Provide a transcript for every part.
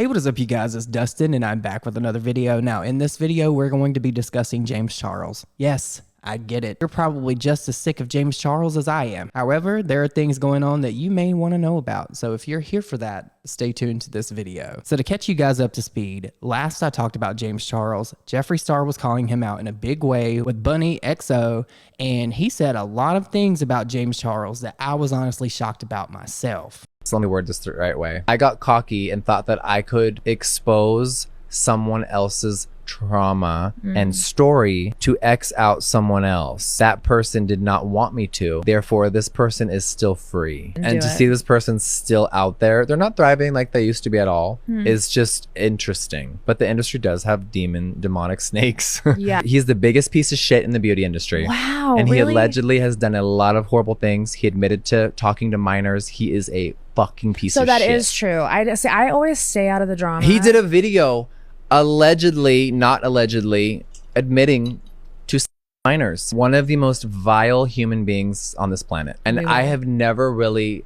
Hey, what is up, you guys? It's Dustin, and I'm back with another video. Now, in this video, we're going to be discussing James Charles. Yes, I get it. You're probably just as sick of James Charles as I am. However, there are things going on that you may want to know about. So if you're here for that, stay tuned to this video. So to catch you guys up to speed, last I talked about James Charles, Jeffree Star was calling him out in a big way with Bunny XO, and he said a lot of things about James Charles that I was honestly shocked about myself. So let me word this the right way. I got cocky and thought that I could expose someone else's trauma and story to X out someone else. That person did not want me to. Therefore, this person is still free. And to see this person still out there, they're not thriving like they used to be at all. It's just interesting. But the industry does have demonic snakes. Yeah. He's the biggest piece of shit in the beauty industry. Wow, And really? he allegedly has done a lot of horrible things. He admitted to talking to minors. He is a fucking piece of shit. So that is true. I always stay out of the drama. He did a video allegedly, not allegedly, admitting to minors. One of the most vile human beings on this planet. And I have never really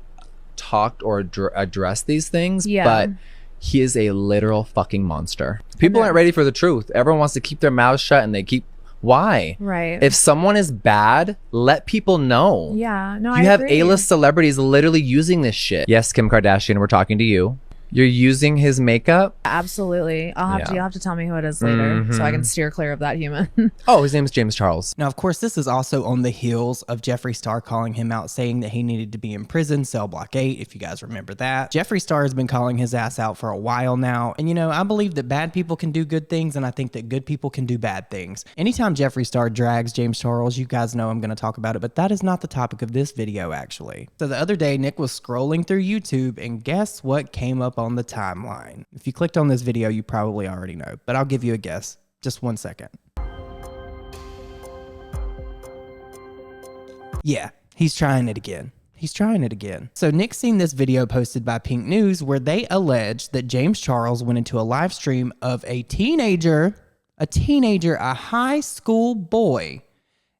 talked or addressed these things, but he is a literal fucking monster. People aren't ready for the truth. Everyone wants to keep their mouths shut, and they keep... Why? Right. If someone is bad, let people know. Yeah. No, You have agree. A-list celebrities literally using this shit. Yes, Kim Kardashian, we're talking to you. You're using his makeup? Absolutely. You'll have to tell me who it is later so I can steer clear of that human. Oh, his name is James Charles. Now, of course, this is also on the heels of Jeffree Star calling him out, saying that he needed to be in prison, cell block 8, if you guys remember that. Jeffree Star has been calling his ass out for a while now. And, you know, I believe that bad people can do good things, and I think that good people can do bad things. Anytime Jeffree Star drags James Charles, you guys know I'm going to talk about it, but that is not the topic of this video, actually. So the other day, Nick was scrolling through YouTube, and guess what came up on the timeline? If you clicked on this video, you probably already know, but I'll give you a guess. Just 1 second. Yeah, he's trying it again. He's trying it again. So Nick's seen this video posted by Pinknews where they allege that James Charles went into a live stream of a teenager, a high school boy,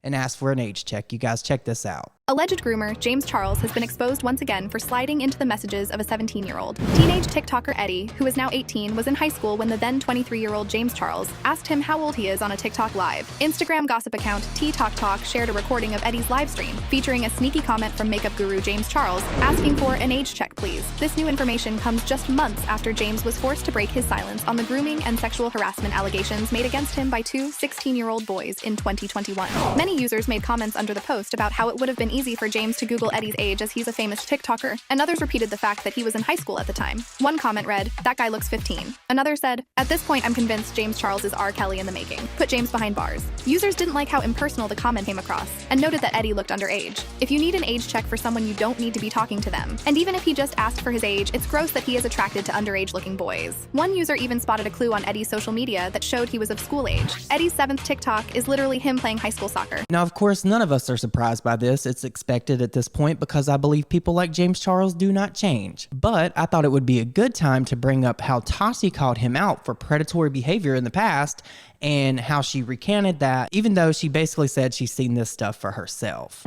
and asked for an age check. You guys check this out. Alleged groomer James Charles has been exposed once again for sliding into the messages of a 17-year-old. Teenage TikToker Eddie, who is now 18, was in high school when the then 23-year-old James Charles asked him how old he is on a TikTok live. Instagram gossip account TTokTok shared a recording of Eddie's live stream, featuring a sneaky comment from makeup guru James Charles, asking for an age check, please. This new information comes just months after James was forced to break his silence on the grooming and sexual harassment allegations made against him by two 16-year-old boys in 2021. Many users made comments under the post about how it would have been easy for James to Google Eddie's age as he's a famous TikToker, and others repeated the fact that he was in high school at the time. One comment read, "That guy looks 15." Another said, "At this point, I'm convinced James Charles is R. Kelly in the making. Put James behind bars." Users didn't like how impersonal the comment came across, and noted that Eddie looked underage. If you need an age check for someone, you don't need to be talking to them. And even if he just asked for his age, it's gross that he is attracted to underage-looking boys. One user even spotted a clue on Eddie's social media that showed he was of school age. Eddie's 7th TikTok is literally him playing high school soccer. Now, of course, none of us are surprised by this. It's expected at this point because I believe people like James Charles do not change. But I thought it would be a good time to bring up how Tati called him out for predatory behavior in the past and how she recanted that, even though she basically said she's seen this stuff for herself.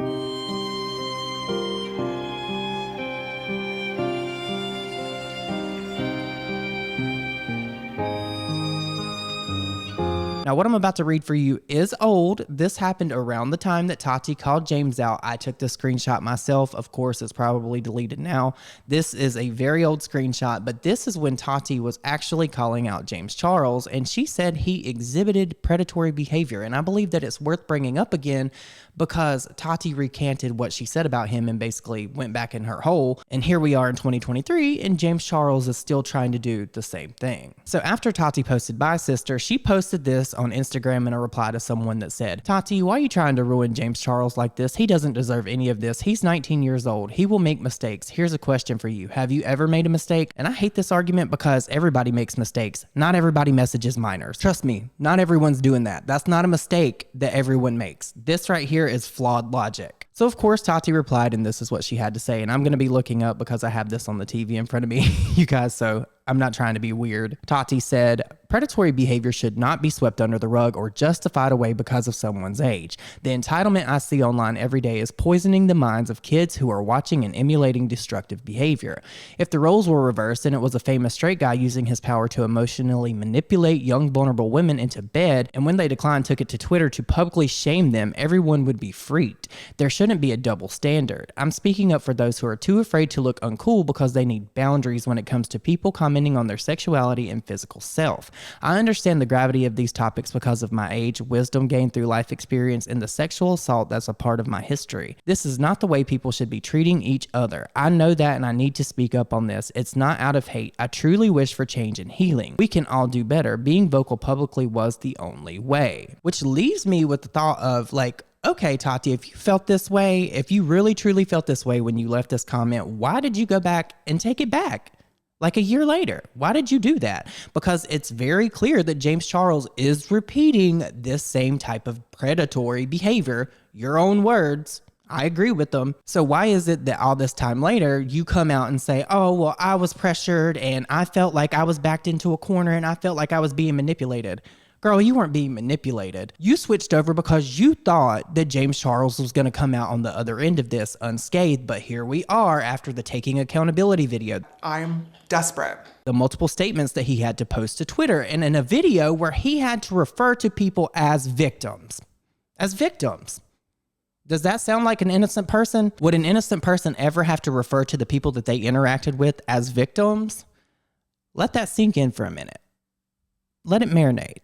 Now, what I'm about to read for you is old. This happened around the time that Tati called James out. I took the screenshot myself. Of course, it's probably deleted now. This is a very old screenshot, but this is when Tati was actually calling out James Charles, and she said he exhibited predatory behavior. And I believe that it's worth bringing up again because Tati recanted what she said about him and basically went back in her hole. And here we are in 2023, and James Charles is still trying to do the same thing. So after Tati posted "Bye, sister," she posted this on Instagram in a reply to someone that said, "Tati, why are you trying to ruin James Charles like this? He doesn't deserve any of this. He's 19 years old. He will make mistakes. Here's a question for you. Have you ever made a mistake?" And I hate this argument because everybody makes mistakes. Not everybody messages minors. Trust me, not everyone's doing that. That's not a mistake that everyone makes. This right here is flawed logic. So of course Tati replied, and this is what she had to say, and I'm going to be looking up because I have this on the TV in front of me, you guys, so I'm not trying to be weird. Tati said, predatory behavior should not be swept under the rug or justified away because of someone's age. The entitlement I see online every day is poisoning the minds of kids who are watching and emulating destructive behavior. If the roles were reversed and it was a famous straight guy using his power to emotionally manipulate young vulnerable women into bed, and when they declined took it to Twitter to publicly shame them, everyone would be freaked. There shouldn't be a double standard. I'm speaking up for those who are too afraid to look uncool because they need boundaries when it comes to people commenting on their sexuality and physical self. I understand the gravity of these topics because of my age, wisdom gained through life experience, and the sexual assault that's a part of my history. This is not the way people should be treating each other. I know that, and I need to speak up on this. It's not out of hate. I truly wish for change and healing. We can all do better. Being vocal publicly was the only way. Which leaves me with the thought of like, okay, Tati, if you felt this way, if you really truly felt this way when you left this comment, why did you go back and take it back? Like a year later, why did you do that? Because it's very clear that James Charles is repeating this same type of predatory behavior. Your own words. I agree with them. So why is it that all this time later, you come out and say, oh, well, I was pressured and I felt like I was backed into a corner and I felt like I was being manipulated? Girl, you weren't being manipulated. You switched over because you thought that James Charles was going to come out on the other end of this unscathed, but here we are after the taking accountability video. I'm desperate. The multiple statements that he had to post to Twitter, and in a video where he had to refer to people as victims. As victims. Does that sound like an innocent person? Would an innocent person ever have to refer to the people that they interacted with as victims? Let that sink in for a minute. Let it marinate.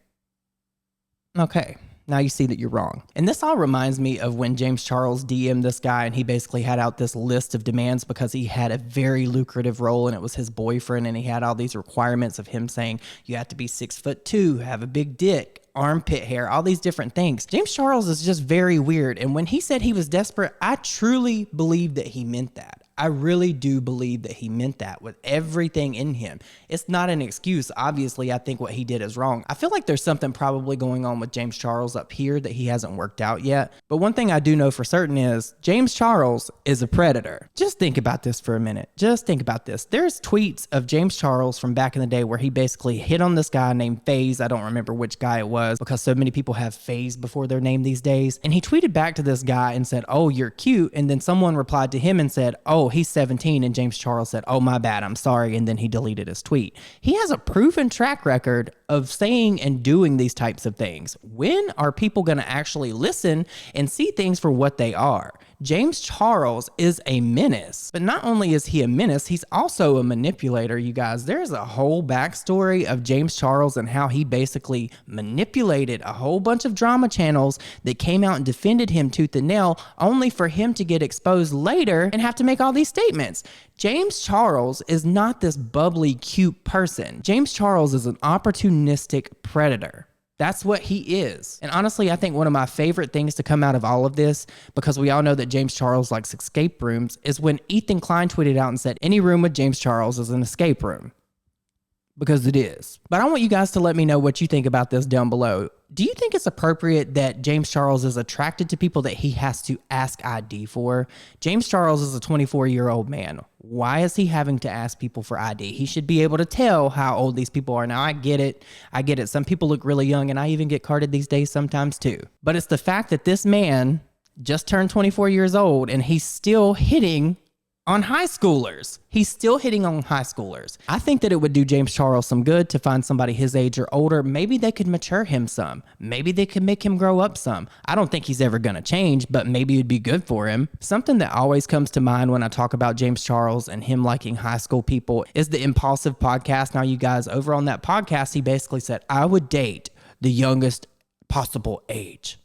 Okay, now you see that you're wrong. And this all reminds me of when James Charles DM'd this guy and he basically had out this list of demands because he had a very lucrative role and it was his boyfriend, and he had all these requirements of him saying you have to be 6'2", have a big dick, armpit hair, all these different things. James Charles is just very weird. And when he said he was desperate, I truly believe that he meant that. I really do believe that he meant that with everything in him. It's not an excuse. Obviously, I think what he did is wrong. I feel like there's something probably going on with James Charles up here that he hasn't worked out yet. But one thing I do know for certain is James Charles is a predator. Just think about this for a minute. Just think about this. There's tweets of James Charles from back in the day where he basically hit on this guy named FaZe. I don't remember which guy it was because so many people have FaZe before their name these days. And he tweeted back to this guy and said, oh, you're cute. And then someone replied to him and said, oh, he's 17. And James Charles said, oh, my bad, I'm sorry. And then he deleted his tweet. He has a proven track record of saying and doing these types of things. When are people going to actually listen and see things for what they are? James Charles is a menace, but not only is he a menace, he's also a manipulator, you guys. There's a whole backstory of James Charles and how he basically manipulated a whole bunch of drama channels that came out and defended him tooth and nail, only for him to get exposed later and have to make all these statements. James Charles is not this bubbly, cute person. James Charles is an opportunistic predator. That's what he is. And honestly, I think one of my favorite things to come out of all of this, because we all know that James Charles likes escape rooms, is when Ethan Klein tweeted out and said, any room with James Charles is an escape room. Because it is. But I want you guys to let me know what you think about this down below. Do you think it's appropriate that James Charles is attracted to people that he has to ask ID for? James Charles is a 24-year-old man. Why is he having to ask people for ID? He should be able to tell how old these people are. Now, I get it. Some people look really young, and I even get carded these days sometimes too. But it's the fact that this man just turned 24 years old, and he's still hitting on high schoolers. He's still hitting on high schoolers. I think that it would do James Charles some good to find somebody his age or older. Maybe they could mature him some. Maybe they could make him grow up some. I don't think he's ever going to change, but maybe it'd be good for him. Something that always comes to mind when I talk about James Charles and him liking high school people is the Impulsive podcast. Now, you guys, over on that podcast, he basically said, I would date the youngest possible age.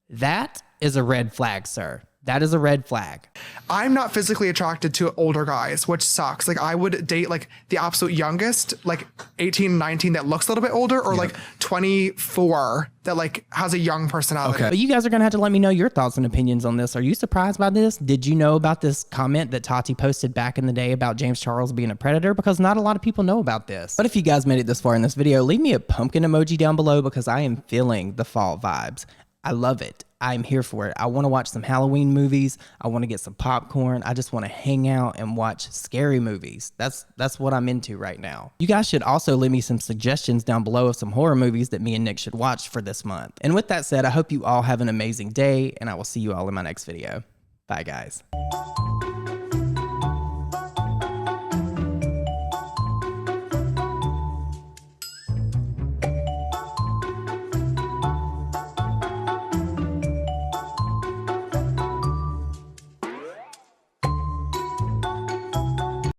That is a red flag, sir. That is a red flag. I'm not physically attracted to older guys, which sucks. Like, I would date like the absolute youngest, like 18, 19 that looks a little bit older, or like 24 that like has a young personality. Okay. But you guys are going to have to let me know your thoughts and opinions on this. Are you surprised by this? Did you know about this comment that Tati posted back in the day about James Charles being a predator? Because not a lot of people know about this. But if you guys made it this far in this video, leave me a pumpkin emoji down below because I am feeling the fall vibes. I love it. I'm here for it. I want to watch some Halloween movies. I want to get some popcorn. I just want to hang out and watch scary movies. That's what I'm into right now. You guys should also leave me some suggestions down below of some horror movies that me and Nick should watch for this month. And with that said, I hope you all have an amazing day, and I will see you all in my next video. Bye, guys.